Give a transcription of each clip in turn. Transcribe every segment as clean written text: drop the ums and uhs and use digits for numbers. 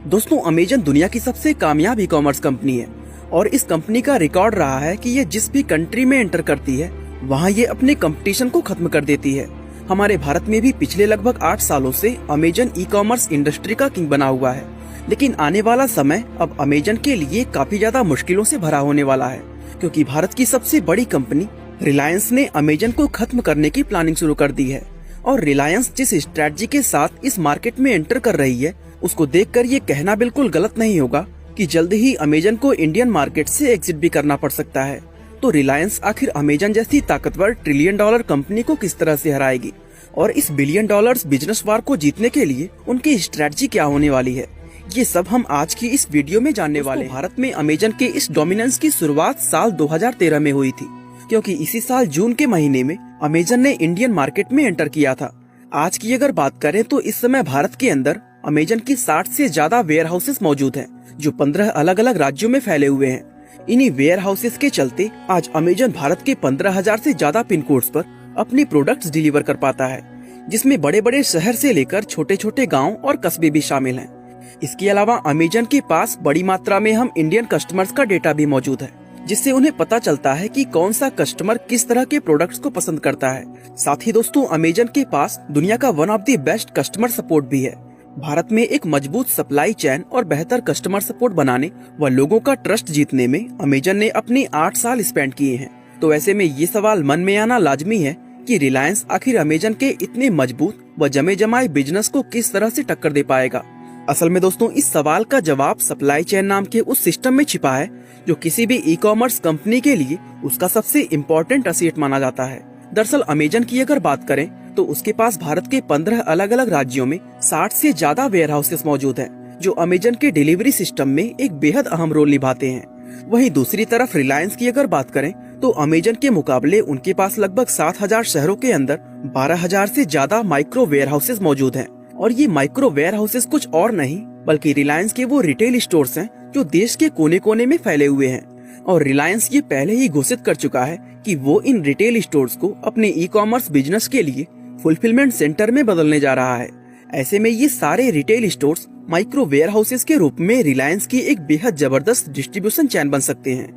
दोस्तों, अमेजन दुनिया की सबसे कामयाब ई कॉमर्स कंपनी है और इस कंपनी का रिकॉर्ड रहा है कि ये जिस भी कंट्री में एंटर करती है वहाँ ये अपने कंपटीशन को खत्म कर देती है। हमारे भारत में भी पिछले लगभग 8 सालों से अमेजन ई कॉमर्स इंडस्ट्री का किंग बना हुआ है, लेकिन आने वाला समय अब अमेजन के लिए काफी ज्यादा मुश्किलों से भरा होने वाला है, क्योंकि भारत की सबसे बड़ी कंपनी रिलायंस ने अमेजन को खत्म करने की प्लानिंग शुरू कर दी है। और रिलायंस जिस स्ट्रेटजी के साथ इस मार्केट में एंटर कर रही है उसको देखकर ये कहना बिल्कुल गलत नहीं होगा कि जल्द ही अमेजन को इंडियन मार्केट से एग्जिट भी करना पड़ सकता है। तो रिलायंस आखिर अमेजन जैसी ताकतवर $1 ट्रिलियन कंपनी को किस तरह से हराएगी और इस $1 बिलियन बिजनेस वार को जीतने के लिए उनकी स्ट्रेटजी क्या होने वाली है, ये सब हम आज की इस वीडियो में जानने वाले हैं। भारत में अमेजन के इस डोमिनेंस की शुरुआत साल 2013 में हुई थी, क्योंकि इसी साल जून के महीने में अमेजन ने इंडियन मार्केट में एंटर किया था। आज की अगर बात करें तो इस समय भारत के अंदर अमेजन की 60 से ज्यादा वेयर हाउसेस मौजूद हैं, जो 15 अलग अलग राज्यों में फैले हुए हैं। इन्हीं वेयर हाउसेस के चलते आज अमेजन भारत के 15,000 से ज्यादा पिन कोड्स पर अपनी प्रोडक्ट्स डिलीवर कर पाता है, जिसमें बड़े बड़े शहर से लेकर छोटे छोटे गाँव और कस्बे भी शामिल हैं। इसके अलावा अमेजन के पास बड़ी मात्रा में हम इंडियन कस्टमर्स का डेटा भी मौजूद है, जिससे उन्हें पता चलता है कि कौन सा कस्टमर किस तरह के प्रोडक्ट्स को पसंद करता है। साथ ही दोस्तों, अमेजन के पास दुनिया का one of the best customer support भी है। भारत में एक मजबूत सप्लाई चेन और बेहतर कस्टमर सपोर्ट बनाने व लोगों का ट्रस्ट जीतने में अमेजन ने अपने 8 साल स्पेंड किए हैं। तो ऐसे में ये सवाल मन में आना लाजमी है कि रिलायंस आखिर अमेजन के इतने मजबूत व जमे जमाए बिजनेस को किस तरह से टक्कर दे पाएगा। असल में दोस्तों, इस सवाल का जवाब सप्लाई चेन नाम के उस सिस्टम में छिपा है जो किसी भी ई कॉमर्स कंपनी के लिए उसका सबसे इम्पोर्टेंट असेट माना जाता है। दरअसल अमेजन की अगर बात करें तो उसके पास भारत के 15 अलग अलग राज्यों में 60 से ज्यादा वेयर हाउसेस मौजूद हैं, जो अमेजन के डिलीवरी सिस्टम में एक बेहद अहम रोल निभाते हैं। वहीं दूसरी तरफ रिलायंस की अगर बात करें तो अमेजन के मुकाबले उनके पास लगभग 7,000 शहरों के अंदर 12,000 से ज्यादा माइक्रो वेयर हाउसेस मौजूद हैं। और ये माइक्रो वेयर हाउसेस कुछ और नहीं बल्कि रिलायंस के वो रिटेल स्टोर्स हैं जो देश के कोने कोने में फैले हुए हैं। और रिलायंस ये पहले ही घोषित कर चुका है कि वो इन रिटेल स्टोर्स को अपने ई कॉमर्स बिजनेस के लिए फुलफिलमेंट सेंटर में बदलने जा रहा है। ऐसे में ये सारे retail stores micro warehouses के रूप में रिलायंस की एक बेहद जबरदस्त डिस्ट्रीब्यूशन चैन बन सकते हैं,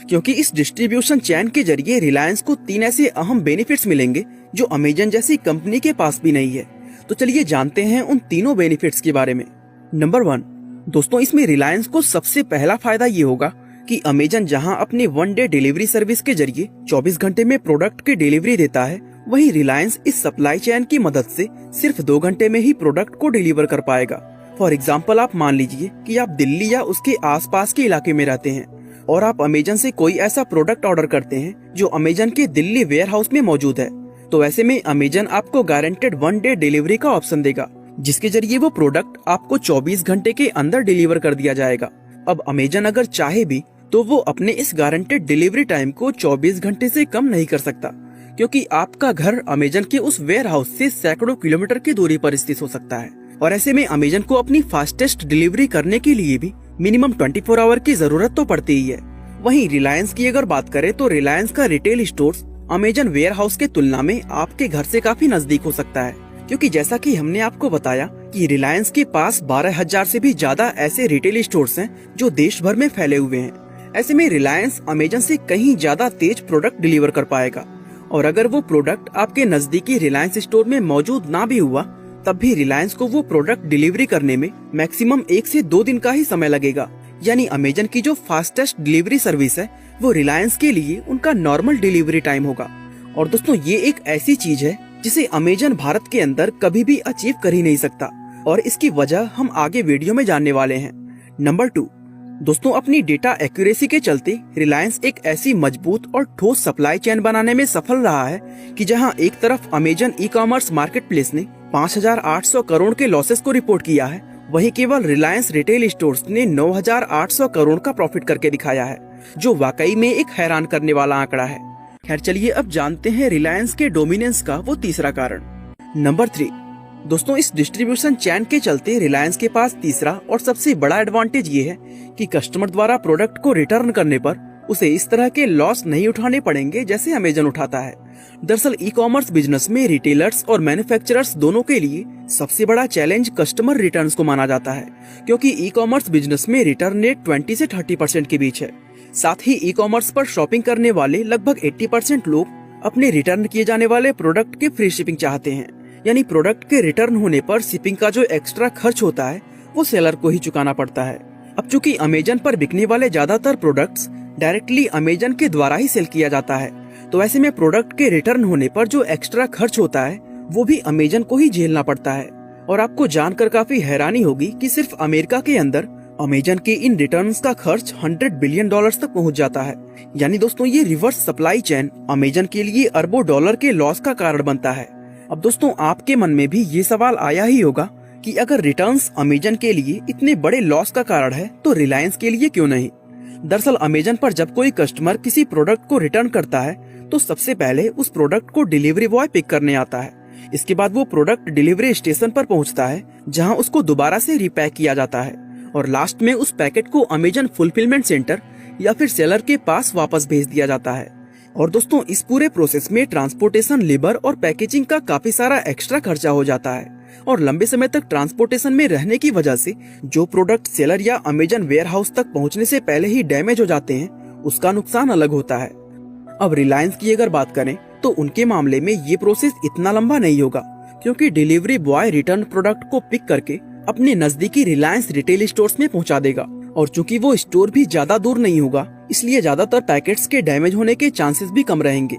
क्योंकि इस डिस्ट्रीब्यूशन चैन के जरिए रिलायंस को 3 ऐसे अहम बेनिफिट्स मिलेंगे जो अमेजन जैसी कंपनी के पास भी नहीं है। तो चलिए जानते हैं उन तीनों बेनिफिट्स के बारे में। नंबर 1, दोस्तों, इसमें रिलायंस को सबसे पहला फायदा ये होगा कि अमेजन जहां अपने 1 डे डिलीवरी सर्विस के जरिए 24 घंटे में प्रोडक्ट की डिलीवरी देता है, वहीं रिलायंस इस सप्लाई चेन की मदद से सिर्फ 2 घंटे में ही प्रोडक्ट को डिलीवर कर पाएगा। फॉर एग्जाम्पल, आप मान लीजिए कि आप दिल्ली या उसके आसपास के इलाके में रहते हैं और आप अमेजन से कोई ऐसा प्रोडक्ट ऑर्डर करते हैं जो अमेजन के दिल्ली वेयर हाउस में मौजूद है। तो ऐसे में अमेजन आपको गारंटेड 1 डे डिलीवरी का ऑप्शन देगा, जिसके जरिए वो प्रोडक्ट आपको 24 घंटे के अंदर डिलीवर कर दिया जाएगा। अब अमेजन अगर चाहे भी तो वो अपने इस गारंटेड डिलीवरी टाइम को 24 घंटे से कम नहीं कर सकता, क्योंकि आपका घर अमेजन के उस वेयर हाउस से सैकड़ों किलोमीटर की दूरी पर स्थित हो सकता है। और ऐसे में अमेजन को अपनी फास्टेस्ट डिलीवरी करने के लिए भी मिनिमम 24 आवर की जरूरत तो पड़ती ही है। वहीं रिलायंस की अगर बात करें तो रिलायंस का retail stores Amazon warehouse के तुलना में आपके घर से काफी नजदीक हो सकता है, क्योंकि जैसा कि हमने आपको बताया कि रिलायंस के पास 12,000 से भी ज्यादा ऐसे रिटेल स्टोर्स हैं जो देश भर में फैले हुए हैं। ऐसे में रिलायंस अमेजन से कहीं ज्यादा तेज प्रोडक्ट डिलीवर कर पाएगा। और अगर वो प्रोडक्ट आपके नजदीकी रिलायंस स्टोर में मौजूद ना भी हुआ, तब भी रिलायंस को वो प्रोडक्ट डिलीवरी करने में मैक्सिमम 1 से 2 दिन का ही समय लगेगा। यानी अमेजन की जो फास्टेस्ट डिलीवरी सर्विस है वो रिलायंस के लिए उनका नॉर्मल डिलीवरी टाइम होगा। और दोस्तों, ये एक ऐसी चीज है जिसे अमेजन भारत के अंदर कभी भी अचीव कर ही नहीं सकता, और इसकी वजह हम आगे वीडियो में जानने वाले हैं। नंबर 2, दोस्तों, अपनी डेटा एक्यूरेसी के चलते रिलायंस एक ऐसी मजबूत और ठोस सप्लाई चेन बनाने में सफल रहा है कि जहां एक तरफ Amazon e commerce market place ने 5,800 करोड़ के लॉसेस को रिपोर्ट किया है, वहीं केवल रिलायंस रिटेल स्टोर्स ने 9,800 करोड़ का प्रॉफिट करके दिखाया है, जो वाकई में एक हैरान करने वाला आंकड़ा है। खैर चलिए अब जानते हैं रिलायंस के डोमिनेंस का वो तीसरा कारण। नंबर 3, दोस्तों, इस डिस्ट्रीब्यूशन चैन के चलते रिलायंस के पास तीसरा और सबसे बड़ा एडवांटेज ये है कि कस्टमर द्वारा प्रोडक्ट को रिटर्न करने पर उसे इस तरह के लॉस नहीं उठाने पड़ेंगे जैसे अमेजन उठाता है। दरअसल ई कॉमर्स बिजनेस में रिटेलर्स और मैन्युफैक्चरर्स दोनों के लिए सबसे बड़ा चैलेंज कस्टमर रिटर्न्स को माना जाता है, क्योंकि ई कॉमर्स बिजनेस में रिटर्न रेट 20 से 30% के बीच है। साथ ही ई कॉमर्स पर शॉपिंग करने वाले लगभग 80% लोग अपने रिटर्न किए जाने वाले प्रोडक्ट के फ्री शिपिंग चाहते हैं, यानी प्रोडक्ट के रिटर्न होने पर शिपिंग का जो एक्स्ट्रा खर्च होता है वो सेलर को ही चुकाना पड़ता है। अब चूंकि अमेजन पर बिकने वाले ज्यादातर प्रोडक्ट्स डायरेक्टली अमेजन के द्वारा ही सेल किया जाता है, तो ऐसे में प्रोडक्ट के रिटर्न होने पर जो एक्स्ट्रा खर्च होता है वो भी अमेजन को ही झेलना पड़ता है। और आपको जानकर काफी हैरानी होगी कि सिर्फ अमेरिका के अंदर अमेजन के इन रिटर्न्स का खर्च $100 बिलियन तक पहुंच जाता है। यानी दोस्तों ये रिवर्स सप्लाई चेन अमेजन के लिए अरबों डॉलर के लॉस का कारण बनता है। अब दोस्तों आपके मन में भी ये सवाल आया ही होगा कि अगर रिटर्न्स अमेजन के लिए इतने बड़े लॉस का कारण है तो रिलायंस के लिए क्यों नहीं। दरअसल अमेजन पर जब कोई कस्टमर किसी प्रोडक्ट को रिटर्न करता है तो सबसे पहले उस प्रोडक्ट को डिलीवरी बॉय पिक करने आता है। इसके बाद वो प्रोडक्ट डिलीवरी स्टेशन पर पहुंचता है, जहां उसको दोबारा से रिपैक किया जाता है और लास्ट में उस पैकेट को अमेजन फुलफिलमेंट सेंटर या फिर सेलर के पास वापस भेज दिया जाता है। और दोस्तों इस पूरे प्रोसेस में ट्रांसपोर्टेशन, लेबर और पैकेजिंग का काफी सारा एक्स्ट्रा खर्चा हो जाता है और लंबे समय तक ट्रांसपोर्टेशन में रहने की वजह से जो प्रोडक्ट सेलर या अमेजन वेयर हाउस तक पहुंचने से पहले ही डैमेज हो जाते हैं उसका नुकसान अलग होता है। अब रिलायंस की अगर बात करें तो उनके मामले में ये प्रोसेस इतना लंबा नहीं होगा, क्योंकि डिलीवरी बॉय रिटर्न प्रोडक्ट को पिक करके अपने नजदीकी रिलायंस रिटेल स्टोर्स में पहुंचा देगा और चूंकि वो स्टोर भी ज्यादा दूर नहीं होगा इसलिए ज्यादातर पैकेट्स के डैमेज होने के चांसेस भी कम रहेंगे,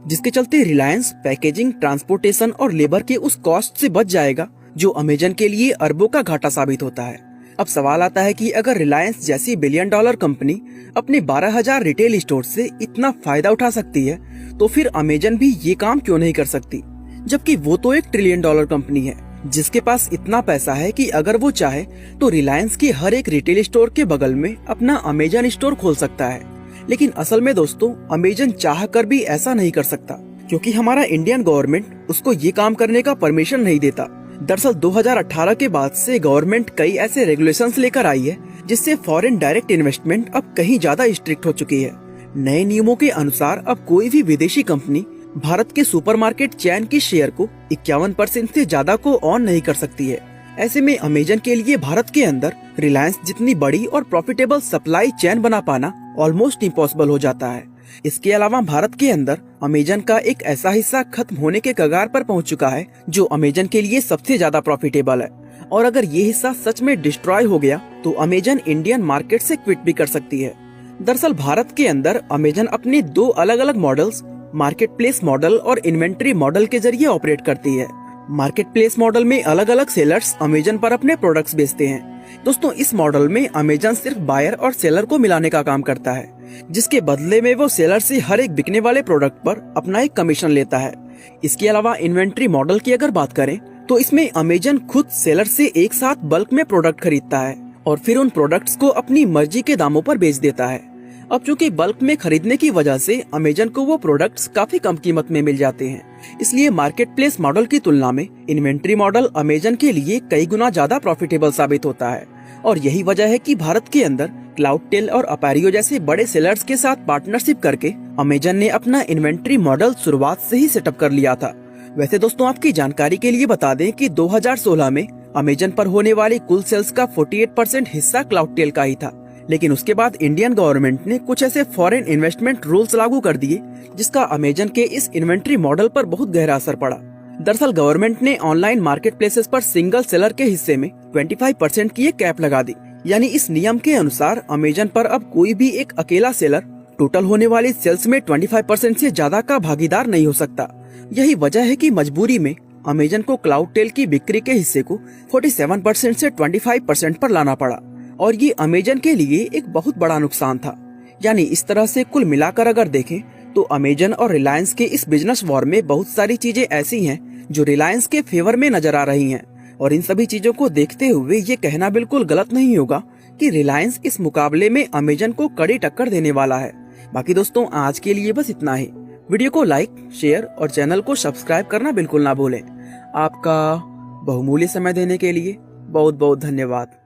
जिसके चलते रिलायंस पैकेजिंग, ट्रांसपोर्टेशन और लेबर के उस कॉस्ट से बच जाएगा जो अमेजन के लिए अरबों का घाटा साबित होता है। अब सवाल आता है कि अगर रिलायंस जैसी $1 बिलियन कंपनी अपने 12,000 रिटेल स्टोर से इतना फायदा उठा सकती है तो फिर अमेजन भी ये काम क्यों नहीं कर सकती, जबकि वो तो $1 ट्रिलियन कंपनी है जिसके पास इतना पैसा है कि अगर वो चाहे तो रिलायंस के हर एक रिटेल स्टोर के बगल में अपना अमेजन स्टोर खोल सकता है। लेकिन असल में दोस्तों अमेजन चाह कर भी ऐसा नहीं कर सकता, क्योंकि हमारा इंडियन गवर्नमेंट उसको ये काम करने का परमिशन नहीं देता। दरअसल 2018 के बाद से गवर्नमेंट कई ऐसे रेगुलेशंस लेकर आई है जिससे फॉरेन डायरेक्ट इन्वेस्टमेंट अब कहीं ज्यादा स्ट्रिक्ट हो चुकी है। नए नियमों के अनुसार अब कोई भी विदेशी कंपनी भारत के सुपरमार्केट चैन के शेयर को 51% से ज्यादा को ऑन नहीं कर सकती है। ऐसे में अमेजन के लिए भारत के अंदर रिलायंस जितनी बड़ी और प्रॉफिटेबल सप्लाई चैन बना पाना ऑलमोस्ट इम्पॉसिबल हो जाता है। इसके अलावा भारत के अंदर अमेजन का एक ऐसा हिस्सा खत्म होने के कगार पर पहुंच चुका है जो अमेजन के लिए सबसे ज्यादा प्रॉफिटेबल है, और अगर ये हिस्सा सच में डिस्ट्रॉय हो गया तो अमेजन इंडियन मार्केट से क्विट भी कर सकती है। दरअसल भारत के अंदर अमेजन अपने 2 अलग अलग मॉडल्स, मार्केट प्लेस मॉडल और इन्वेंट्री मॉडल के जरिए ऑपरेट करती है। मार्केट प्लेस मॉडल में अलग अलग सेलर्स अमेजन पर अपने प्रोडक्ट्स बेचते हैं। दोस्तों इस मॉडल में अमेजन सिर्फ बायर और सेलर को मिलाने का काम करता है, जिसके बदले में वो सेलर से हर एक बिकने वाले प्रोडक्ट पर अपना एक कमीशन लेता है। इसके अलावा इन्वेंट्री मॉडल की अगर बात करें तो इसमें अमेजन खुद सेलर से एक साथ बल्क में प्रोडक्ट खरीदता है और फिर उन प्रोडक्ट्स को अपनी मर्जी के दामों पर बेच देता है। अब चूंकि बल्क में खरीदने की वजह से अमेजन को वो प्रोडक्ट्स काफी कम कीमत में मिल जाते हैं, इसलिए मार्केट प्लेस मॉडल की तुलना में इन्वेंट्री मॉडल अमेजन के लिए कई गुना ज्यादा प्रॉफिटेबल साबित होता है। और यही वजह है कि भारत के अंदर क्लाउडटेल और अपेरियो जैसे बड़े सेलर्स के साथ पार्टनरशिप करके अमेजन ने अपना इन्वेंट्री मॉडल शुरुआत से ही सेटअप कर लिया था। वैसे दोस्तों आपकी जानकारी के लिए बता दें कि 2016 में अमेजन पर होने वाली कुल सेल्स का 48% हिस्सा क्लाउडटेल का ही था, लेकिन उसके बाद इंडियन गवर्नमेंट ने कुछ ऐसे फॉरेन इन्वेस्टमेंट रूल्स लागू कर दिए जिसका अमेजन के इस इन्वेंट्री मॉडल पर बहुत गहरा असर पड़ा। दरअसल गवर्नमेंट ने ऑनलाइन मार्केट प्लेसेस पर सिंगल सेलर के हिस्से में 25% की एक कैप लगा दी। यानी इस नियम के अनुसार अमेजन पर अब कोई भी एक अकेला सेलर टोटल होने वाली सेल्स में 25% से ज्यादा का भागीदार नहीं हो सकता। यही वजह है कि मजबूरी में अमेजन को क्लाउडटेल की बिक्री के हिस्से को 47% से 25% पर लाना पड़ा, और ये अमेजन के लिए एक बहुत बड़ा नुकसान था। यानी इस तरह से कुल मिलाकर अगर देखें तो अमेजन और रिलायंस के इस बिजनेस वॉर में बहुत सारी चीजें ऐसी हैं जो रिलायंस के फेवर में नजर आ रही हैं, और इन सभी चीजों को देखते हुए ये कहना बिल्कुल गलत नहीं होगा कि रिलायंस इस मुकाबले में अमेजन को कड़ी टक्कर देने वाला है। बाकी दोस्तों आज के लिए बस इतना ही। वीडियो को लाइक, शेयर और चैनल को सब्सक्राइब करना बिल्कुल ना भूलें। आपका बहुमूल्य समय देने के लिए बहुत बहुत धन्यवाद।